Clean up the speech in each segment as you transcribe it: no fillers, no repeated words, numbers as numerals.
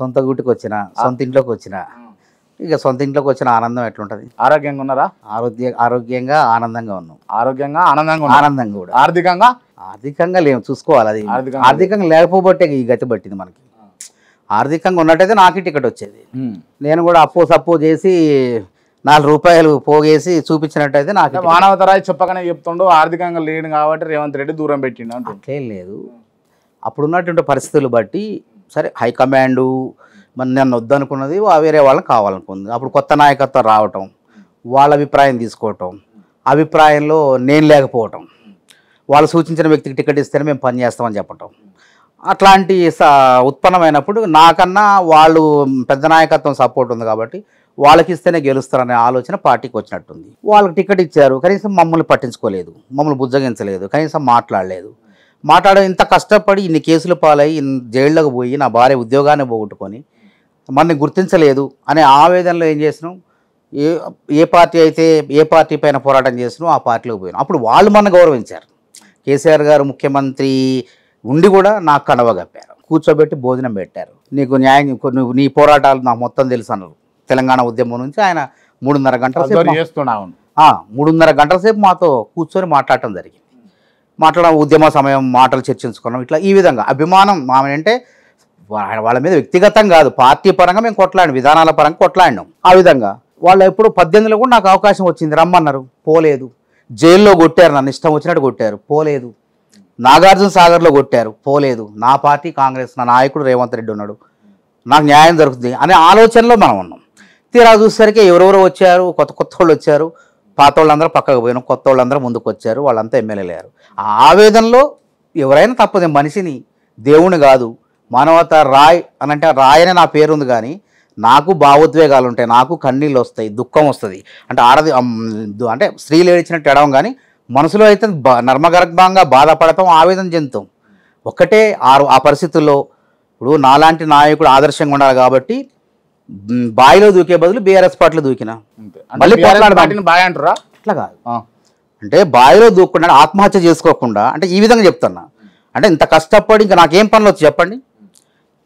సొంత గుటికి వచ్చిన సొంత ఇంట్లోకి వచ్చిన ఇక సొంత ఇంట్లోకి వచ్చిన ఆనందం ఎట్లుంటుంది? ఆరోగ్యంగా ఉన్నారా? ఆరోగ్యంగా ఆనందంగా ఉన్నాం. ఆరోగ్యంగా ఆనందంగా ఆనందంగా కూడా. ఆర్థికంగా లేవు, చూసుకోవాలి. అది ఆర్థికంగా లేకపోబట్టే ఈ గతి పట్టింది మనకి. ఆర్థికంగా ఉన్నట్టయితే నాకు టికెట్ వచ్చేది. నేను కూడా అప్పు చేసి 4 రూపాయలు పోగేసి చూపించినట్టయితే నాకు. మానవతరాయి చెప్పకనే చెప్తుండు ఆర్థికంగా లేడు కాబట్టి రేవంత్ రెడ్డి దూరం పెట్టిండు అంటే అట్లేం లేదు. అప్పుడున్నటువంటి పరిస్థితులు బట్టి సరే హైకమాండు మరి నన్ను వద్దనుకున్నది వేరే వాళ్ళని కావాలనుకుంది. అప్పుడు కొత్త నాయకత్వం రావటం, వాళ్ళ అభిప్రాయం తీసుకోవటం, అభిప్రాయంలో నేను లేకపోవటం, వాళ్ళు సూచించిన వ్యక్తికి టికెట్ ఇస్తేనే మేము పని చేస్తామని చెప్పటం, అట్లాంటి ఉత్పన్నమైనప్పుడు నాకన్నా వాళ్ళు పెద్ద నాయకత్వం సపోర్ట్ ఉంది కాబట్టి వాళ్ళకి ఇస్తేనే గెలుస్తారనే ఆలోచన పార్టీకి వచ్చినట్టుంది. వాళ్ళకి టికెట్ ఇచ్చారు, కనీసం మమ్మల్ని పట్టించుకోలేదు, మమ్మల్ని బుజ్జగించలేదు, కనీసం మాట్లాడలేదు. ఇంత కష్టపడి ఇన్ని కేసులు పాలై జైళ్ళకు పోయి నా భార్య ఉద్యోగాన్ని పోగొట్టుకొని మనని గుర్తించలేదు అనే ఆవేదనలో ఏం చేసినాం, ఏ పార్టీ పైన పోరాటం చేసినాం ఆ పార్టీలోకి పోయినాం. అప్పుడు వాళ్ళు మన గౌరవించారు. కేసీఆర్ గారు ముఖ్యమంత్రి ఉండి కూడా నాకు కండవ కప్పారు, కూర్చోబెట్టి భోజనం పెట్టారు. నీకు న్యాయం, నువ్వు నీ పోరాటాలు నాకు మొత్తం తెలుసు అన్నారు. తెలంగాణ ఉద్యమం నుంచి ఆయన 3.5 గంటల సేపు 3.5 గంటల సేపు మాతో కూర్చొని మాట్లాడటం జరిగింది. ఉద్యమ సమయం మాటలు చర్చించుకున్నాం. ఇట్లా ఈ విధంగా అభిమానం మామనంటే వాళ్ళ మీద వ్యక్తిగతం కాదు, పార్టీ పరంగా మేము కొట్లాడినాం, విధానాల పరంగా కొట్లాడినాం. ఆ విధంగా వాళ్ళు ఎప్పుడు 18లో కూడా నాకు అవకాశం వచ్చింది, రమ్మన్నారు, పోలేదు. జైల్లో కొట్టారు, నన్ను ఇష్టం వచ్చినట్టు కొట్టారు, పోలేదు. నాగార్జున సాగర్లో కొట్టారు, పోలేదు. నా పార్టీ కాంగ్రెస్, నా నాయకుడు రేవంత్ రెడ్డి ఉన్నాడు, నాకు న్యాయం దొరుకుతుంది అనే ఆలోచనలో మనం ఉన్నాం. తీరా చూసేసరికి ఎవరెవరో వచ్చారు, కొత్త వాళ్ళు వచ్చారు, పాత వాళ్ళందరూ పక్కకు పోయినాం, కొత్త వాళ్ళందరూ ముందుకు వచ్చారు, వాళ్ళంతా ఎమ్మెల్యేలు అయ్యారు. ఆ ఆవేదనలో ఎవరైనా తప్పదు, మనిషిని, దేవుని కాదు. మానవత రాయ్ అని అంటే రాయ్ అనే నా పేరు ఉంది, కానీ నాకు భావోద్వేగాలు ఉంటాయి, నాకు కన్నీళ్ళు వస్తాయి, దుఃఖం వస్తుంది. అంటే అంటే స్త్రీలు ఏడిచినట్టు ఎడవం, కానీ మనసులో అయితే నర్మగర్భంగా బాధపడతాం, ఆవేదన చెందుతాం. ఒక్కటే ఆ పరిస్థితుల్లో ఇప్పుడు నాలాంటి నాయకుడు ఆదర్శంగా ఉండాలి కాబట్టి బాయిలో దూకే బదులు బీఆర్ఎస్ పార్టీలో దూకినా. మళ్ళీ బాయ్ అంటారా? అట్లా కాదు, అంటే బాయిలో దూకుండా ఆత్మహత్య చేసుకోకుండా, అంటే ఈ విధంగా చెప్తున్నా. అంటే ఇంత కష్టపడి ఇంకా నాకేం పనులు వచ్చి చెప్పండి,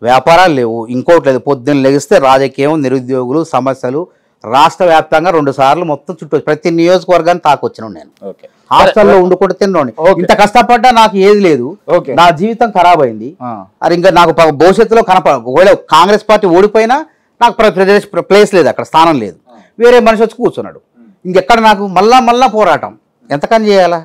వ్యాపారాలు లేవు, ఇంకోటి లేదు. పొద్దున్న లెగిస్తే రాజకీయం, నిరుద్యోగులు, సమస్యలు, రాష్ట్ర వ్యాప్తంగా 2 సార్లు మొత్తం చుట్టూ ప్రతి నియోజకవర్గాన్ని తాకొచ్చినాను. నేను హాస్టల్లో ఉండుకుంటూ తిన్నాను. ఇంత కష్టపడ్డా నాకు ఏది లేదు, నా జీవితం ఖరాబ్ అయింది. అది ఇంకా నాకు భవిష్యత్తులో ఒకవేళ కాంగ్రెస్ పార్టీ ఓడిపోయినా నాకు ప్లేస్ లేదు, అక్కడ స్థానం లేదు. వేరే మనిషి వచ్చి కూర్చున్నాడు, ఇంకెక్కడ నాకు మళ్ళా పోరాటం ఎంతకని చేయాలా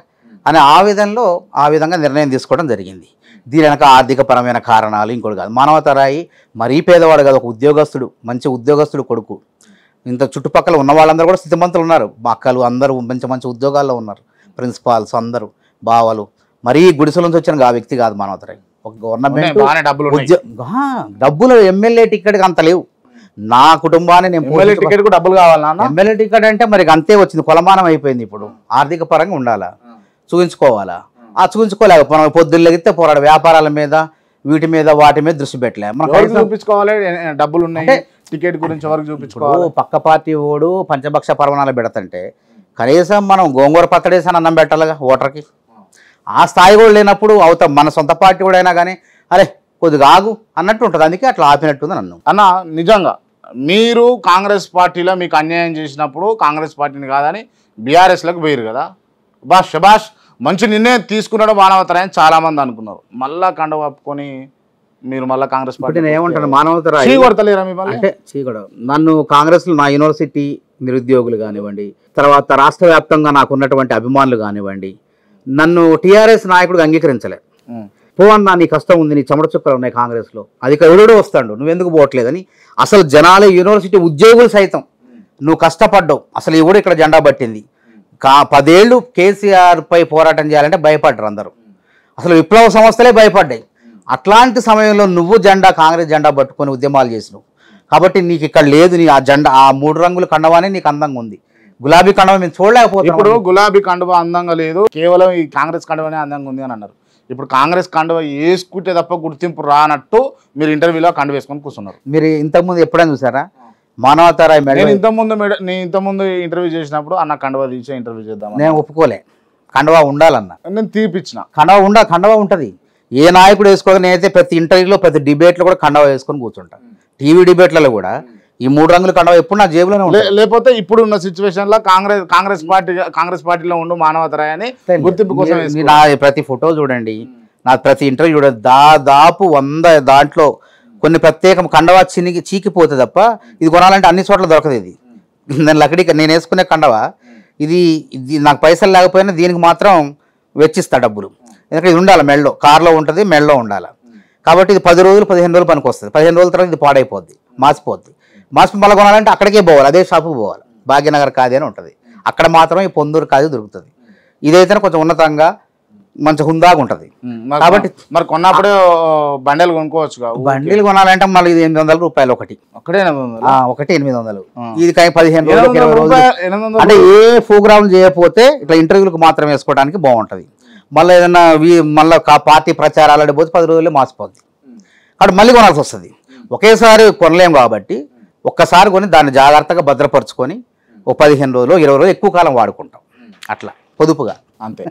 అనే ఆవేదనలో ఆ విధంగా నిర్ణయం తీసుకోవడం జరిగింది. దీని వెనక ఆర్థికపరమైన కారణాలు ఇంకోటి కాదు. మానవతరాయి మరీ పేదవాడు కాదు, ఒక ఉద్యోగస్తుడు, మంచి ఉద్యోగస్తుడు కొడుకు. ఇంత చుట్టుపక్కల ఉన్న వాళ్ళందరూ కూడా స్థితిమంతులు ఉన్నారు, అక్కలు అందరూ మంచి ఉద్యోగాల్లో ఉన్నారు, ప్రిన్సిపాల్స్ అందరూ, బావలు. మరీ గుడిసెల నుంచి వచ్చిన ఆ వ్యక్తి కాదు మానవతరాయి. ఒక గవర్నమెంట్ డబ్బులు ఎమ్మెల్యే టికెట్కి అంత లేవు. నా కుటుంబాన్ని నేను డబ్బులు కావాలన్నా ఎమ్మెల్యే టికెట్ అంటే మరి అంతే వచ్చింది, కొలమానం అయిపోయింది. ఇప్పుడు ఆర్థిక పరంగా ఉండాలా, చూపించుకోవాలా, చూపించుకోలేక పొద్దున్న లెగితే పోరాడు వ్యాపారాల మీద, వీటి మీద వాటి మీద దృష్టి పెట్టలే. మనం చూపించుకోవాలి, డబ్బులు ఉన్నాయి, టికెట్ గురించి ఎవరికి చూపించుకోవాలి. పక్క పార్టీ ఓడు పంచభక్ష పరమాణాలు పెడతంటే కనీసం మనం గోంగూర పచ్చడేసాను అన్నం పెట్టాలిగా ఓటర్కి. ఆ స్థాయి కూడా లేనప్పుడు అవుతాం. మన సొంత పార్టీ కూడా అయినా కానీ అరే కొద్దిగా ఆగు అన్నట్టు ఉంటుంది. అందుకే అట్లా ఆపినట్టుంది నన్ను. అన్న నిజంగా మీరు కాంగ్రెస్ పార్టీలో మీకు అన్యాయం చేసినప్పుడు కాంగ్రెస్ పార్టీని కాదని బీఆర్ఎస్లోకి పోయారు కదా, శబాష్ మంచి నిర్ణయం తీసుకున్నాడు మానవతరాయని చాలామంది అనుకున్నారు. మళ్ళా కండ కప్పుకొని మీరు మళ్ళీ కాంగ్రెస్ పార్టీ ఏమంటారు, మానవతరాయి కొడతలేరా మిమ్మల్ని? అంటే నన్ను కాంగ్రెస్లో నా యూనివర్సిటీ నిరుద్యోగులు కానివ్వండి, తర్వాత రాష్ట్ర వ్యాప్తంగా నాకు ఉన్నటువంటి అభిమానులు కానివ్వండి, నన్ను టీఆర్ఎస్ నాయకుడిగా అంగీకరించలే. పోవన్నా నీ కష్టం ఉంది, నీ చెమట చుక్కలు ఉన్నాయి కాంగ్రెస్లో, అది ఎవడో వస్తాడు, నువ్వెందుకు పోవట్లేదని అసలు జనాలు, యూనివర్సిటీ ఉద్యోగులు సైతం నువ్వు కష్టపడ్డావు, అసలు ఎవడు ఇక్కడ జెండా పట్టింది, 10 ఏళ్ళు కేసీఆర్ పై పోరాటం చేయాలంటే భయపడ్డారు అందరూ. అసలు విప్లవ సంస్థలే భయపడ్డాయి. అట్లాంటి సమయంలో నువ్వు కాంగ్రెస్ జెండా పట్టుకొని ఉద్యమాలు చేసినావు కాబట్టి నీకు ఇక్కడ లేదు. నీ ఆ జెండా, ఆ 3 రంగుల కండవానే నీకు అందంగా ఉంది. గులాబీ కండవ మేము చూడలేకపోతున్నాం. ఇప్పుడు గులాబీ కండువ అందంగా లేదు, కేవలం ఈ కాంగ్రెస్ కండువనే అందంగా ఉంది అని అన్నారు. ఇప్పుడు కాంగ్రెస్ కండువ వేసుకుంటే తప్ప గుర్తింపు రానట్టు మీరు ఇంటర్వ్యూలో కండువ వేసుకొని కూర్చున్నారు. మీరు ఇంతకుముందు ఎప్పుడైనా చూసారా మానవతరాయి మేడం? నేను ఇంతకుముందు ఇంటర్వ్యూ చేసినప్పుడు అన్న కండువ తీసే ఇంటర్వ్యూ చేద్దాం, నేను ఒప్పుకోలే. కండువ ఉండాలన్న, నేను తీపిచ్చిన. కండువ ఉంటుంది. ఏ నాయకుడు వేసుకోవాలి, నేనైతే ప్రతి ఇంటర్వ్యూలో ప్రతి డిబేట్లో కూడా కండువ వేసుకొని కూర్చుంటాను. టీవీ డిబేట్లలో కూడా ఈ 3 రంగుల కండవ ఎప్పుడు నా జేబులోనే ఉంటుంది. లేకపోతే ఇప్పుడు ఉన్న సిచ్యువేషన్ లో కాంగ్రెస్ పార్టీలో ఉండు మానవతరాయని గుర్తింపు కోసం నా ప్రతి ఫోటో చూడండి, నా ప్రతి ఇంటర్వ్యూ చూడండి, దాదాపు 100 దాంట్లో కొన్ని ప్రత్యేకం కండవా చీకిపోతే తప్ప ఇది కొనాలంటే అన్ని చోట్ల దొరకదు. ఇది నేను వేసుకునే కండవ ఇది నాకు పైసలు లేకపోయినా దీనికి మాత్రం వెచ్చిస్తా డబ్బులు. ఎందుకంటే ఇది ఉండాలి మెడలో, కార్లో ఉంటుంది, మెడలో ఉండాలి. కాబట్టి ఇది 10 రోజులు 15 రోజులు పనికి వస్తుంది. 15 రోజుల తర్వాత ఇది పాడైపోద్ది, మాసిపోద్ది. మళ్ళీ కొనాలంటే అక్కడికే పోవాలి, అదే షాపుకి పోవాలి. భాగ్యనగర్ ఖాదీ అని ఉంటుంది, అక్కడ మాత్రమే ఈ పొందూరు ఖాదీ దొరుకుతుంది. ఇదైతే కొంచెం ఉన్నతంగా మంచి హుందాగా ఉంటుంది. కాబట్టి మరి కొన్నప్పుడే బండలు కొనుక్కోవచ్చు. బండిలు కొనాలంటే మళ్ళీ ఇది 800 రూపాయలు ఒకటి 800. ఇది 15 రోజులు 20 రోజులు అంటే ఏ ప్రోగ్రామ్ చేయకపోతే ఇట్లా ఇంటర్వ్యూలకు మాత్రం వేసుకోవడానికి బాగుంటుంది. మళ్ళీ ఏదన్నా మళ్ళీ పార్టీ ప్రచారాలు పోతే 10 రోజులే మాసిపోద్ది. అక్కడ మళ్ళీ కొనాల్సి వస్తుంది. ఒకేసారి కొనలేము కాబట్టి ఒక్కసారి కొని దాన్ని జాగ్రత్తగా భద్రపరుచుకొని ఒక 15 రోజులు 20 రోజులు ఎక్కువ కాలం వాడుకుంటాం, అట్లా పొదుపుగా, అంతే.